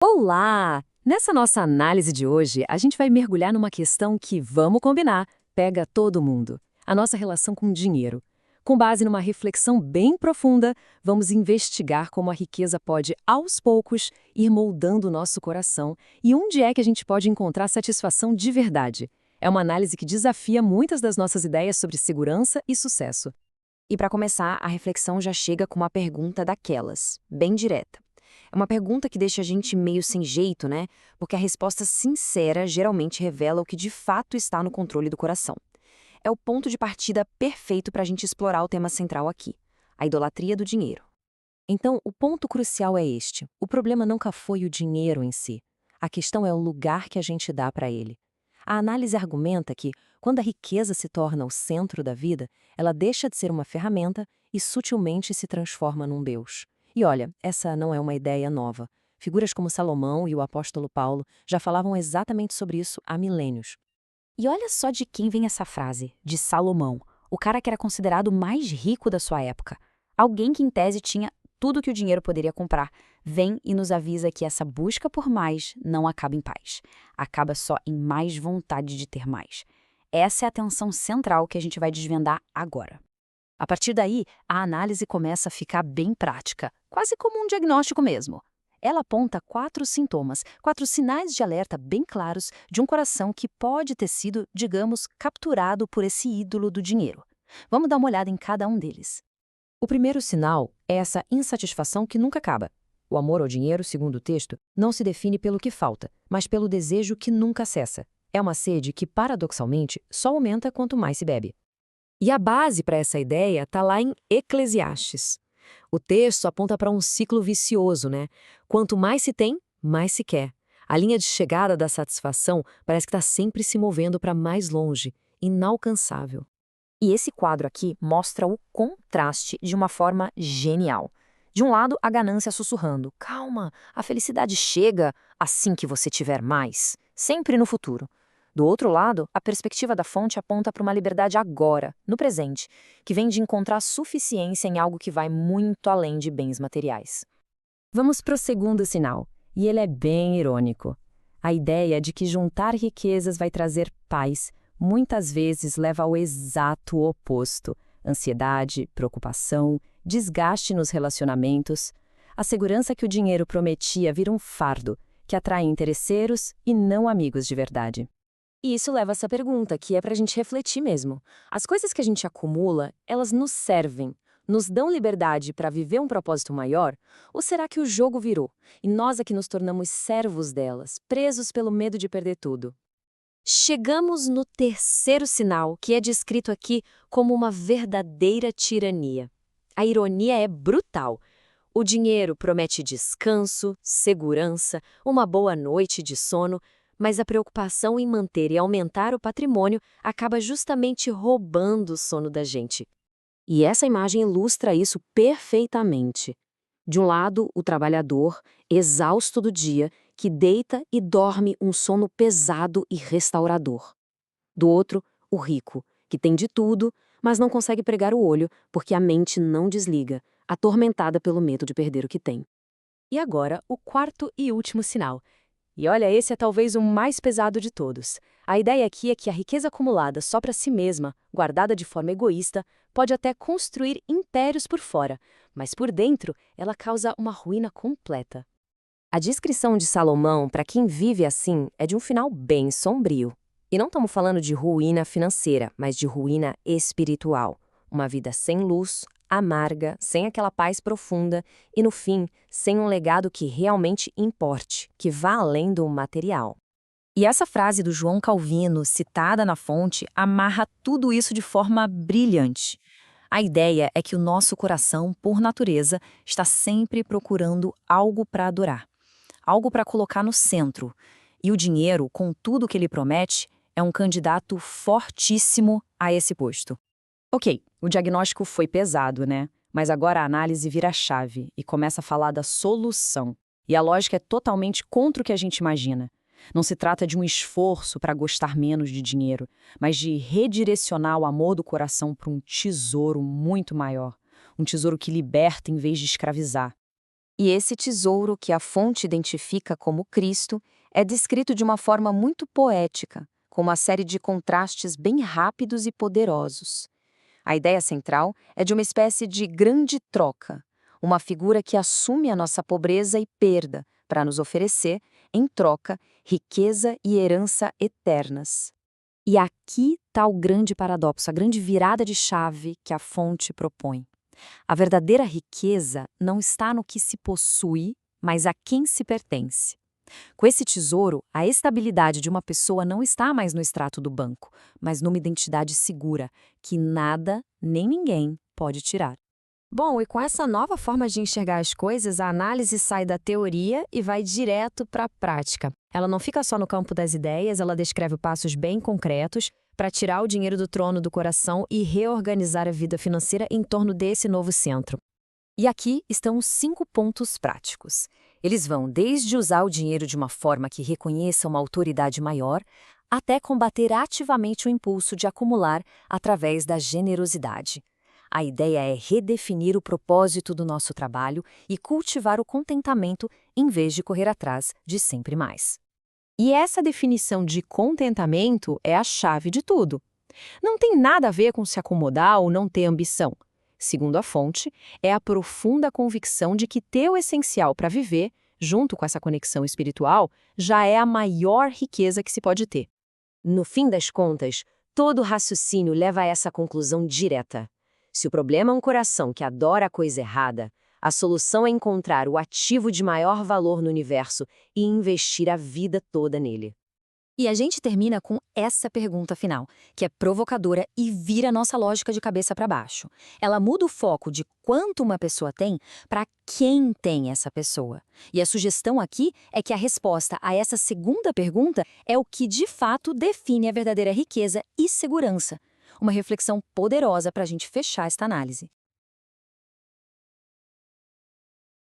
Olá! Nessa nossa análise de hoje, a gente vai mergulhar numa questão que, vamos combinar, pega todo mundo: a nossa relação com o dinheiro. Com base numa reflexão bem profunda, vamos investigar como a riqueza pode, aos poucos, ir moldando o nosso coração e onde é que a gente pode encontrar satisfação de verdade. É uma análise que desafia muitas das nossas ideias sobre segurança e sucesso. E para começar, a reflexão já chega com uma pergunta daquelas, bem direta. É uma pergunta que deixa a gente meio sem jeito, né? Porque a resposta sincera geralmente revela o que de fato está no controle do coração. É o ponto de partida perfeito para a gente explorar o tema central aqui: a idolatria do dinheiro. Então, o ponto crucial é este: o problema nunca foi o dinheiro em si. A questão é o lugar que a gente dá para ele. A análise argumenta que, quando a riqueza se torna o centro da vida, ela deixa de ser uma ferramenta e sutilmente se transforma num Deus. E olha, essa não é uma ideia nova. Figuras como Salomão e o apóstolo Paulo já falavam exatamente sobre isso há milênios. E olha só de quem vem essa frase, de Salomão, o cara que era considerado o mais rico da sua época. Alguém que, em tese, tinha tudo que o dinheiro poderia comprar. Vem e nos avisa que essa busca por mais não acaba em paz. Acaba só em mais vontade de ter mais. Essa é a tensão central que a gente vai desvendar agora. A partir daí, a análise começa a ficar bem prática, quase como um diagnóstico mesmo. Ela aponta 4 sintomas, 4 sinais de alerta bem claros de um coração que pode ter sido, digamos, capturado por esse ídolo do dinheiro. Vamos dar uma olhada em cada um deles. O primeiro sinal é essa insatisfação que nunca acaba. O amor ao dinheiro, segundo o texto, não se define pelo que falta, mas pelo desejo que nunca cessa. É uma sede que, paradoxalmente, só aumenta quanto mais se bebe. E a base para essa ideia está lá em Eclesiastes. O texto aponta para um ciclo vicioso, né? Quanto mais se tem, mais se quer. A linha de chegada da satisfação parece que está sempre se movendo para mais longe, inalcançável. E esse quadro aqui mostra o contraste de uma forma genial. De um lado, a ganância sussurrando: calma, a felicidade chega assim que você tiver mais, sempre no futuro. Do outro lado, a perspectiva da fonte aponta para uma liberdade agora, no presente, que vem de encontrar suficiência em algo que vai muito além de bens materiais. Vamos para o segundo sinal, e ele é bem irônico. A ideia de que juntar riquezas vai trazer paz muitas vezes leva ao exato oposto: ansiedade, preocupação, desgaste nos relacionamentos. A segurança que o dinheiro prometia vira um fardo, que atrai interesseiros e não amigos de verdade. E isso leva a essa pergunta, que é para a gente refletir mesmo. As coisas que a gente acumula, elas nos servem, nos dão liberdade para viver um propósito maior? Ou será que o jogo virou, e nós é que nos tornamos servos delas, presos pelo medo de perder tudo? Chegamos no terceiro sinal, que é descrito aqui como uma verdadeira tirania. A ironia é brutal. O dinheiro promete descanso, segurança, uma boa noite de sono, mas a preocupação em manter e aumentar o patrimônio acaba justamente roubando o sono da gente. E essa imagem ilustra isso perfeitamente. De um lado, o trabalhador, exausto do dia, que deita e dorme um sono pesado e restaurador. Do outro, o rico, que tem de tudo, mas não consegue pregar o olho porque a mente não desliga, atormentada pelo medo de perder o que tem. E agora, o quarto e último sinal. E olha, esse é talvez o mais pesado de todos. A ideia aqui é que a riqueza acumulada só para si mesma, guardada de forma egoísta, pode até construir impérios por fora, mas por dentro ela causa uma ruína completa. A descrição de Salomão para quem vive assim é de um final bem sombrio. E não estamos falando de ruína financeira, mas de ruína espiritual. Uma vida sem luz, amarga, sem aquela paz profunda e, no fim, sem um legado que realmente importe, que vá além do material. E essa frase do João Calvino, citada na fonte, amarra tudo isso de forma brilhante. A ideia é que o nosso coração, por natureza, está sempre procurando algo para adorar, algo para colocar no centro. E o dinheiro, com tudo que ele promete, é um candidato fortíssimo a esse posto. Ok, o diagnóstico foi pesado, né? Mas agora a análise vira a chave e começa a falar da solução. E a lógica é totalmente contra o que a gente imagina. Não se trata de um esforço para gostar menos de dinheiro, mas de redirecionar o amor do coração para um tesouro muito maior. Um tesouro que liberta em vez de escravizar. E esse tesouro que a fonte identifica como Cristo é descrito de uma forma muito poética, com uma série de contrastes bem rápidos e poderosos. A ideia central é de uma espécie de grande troca, uma figura que assume a nossa pobreza e perda para nos oferecer, em troca, riqueza e herança eternas. E aqui está o grande paradoxo, a grande virada de chave que a fonte propõe. A verdadeira riqueza não está no que se possui, mas a quem se pertence. Com esse tesouro, a estabilidade de uma pessoa não está mais no extrato do banco, mas numa identidade segura, que nada nem ninguém pode tirar. Bom, e com essa nova forma de enxergar as coisas, a análise sai da teoria e vai direto para a prática. Ela não fica só no campo das ideias, ela descreve passos bem concretos para tirar o dinheiro do trono do coração e reorganizar a vida financeira em torno desse novo centro. E aqui estão os 5 pontos práticos. Eles vão desde usar o dinheiro de uma forma que reconheça uma autoridade maior, até combater ativamente o impulso de acumular através da generosidade. A ideia é redefinir o propósito do nosso trabalho e cultivar o contentamento em vez de correr atrás de sempre mais. E essa definição de contentamento é a chave de tudo. Não tem nada a ver com se acomodar ou não ter ambição. Segundo a fonte, é a profunda convicção de que ter o essencial para viver, junto com essa conexão espiritual, já é a maior riqueza que se pode ter. No fim das contas, todo raciocínio leva a essa conclusão direta. Se o problema é um coração que adora a coisa errada, a solução é encontrar o ativo de maior valor no universo e investir a vida toda nele. E a gente termina com essa pergunta final, que é provocadora e vira nossa lógica de cabeça para baixo. Ela muda o foco de quanto uma pessoa tem para quem tem essa pessoa. E a sugestão aqui é que a resposta a essa segunda pergunta é o que de fato define a verdadeira riqueza e segurança. Uma reflexão poderosa para a gente fechar esta análise.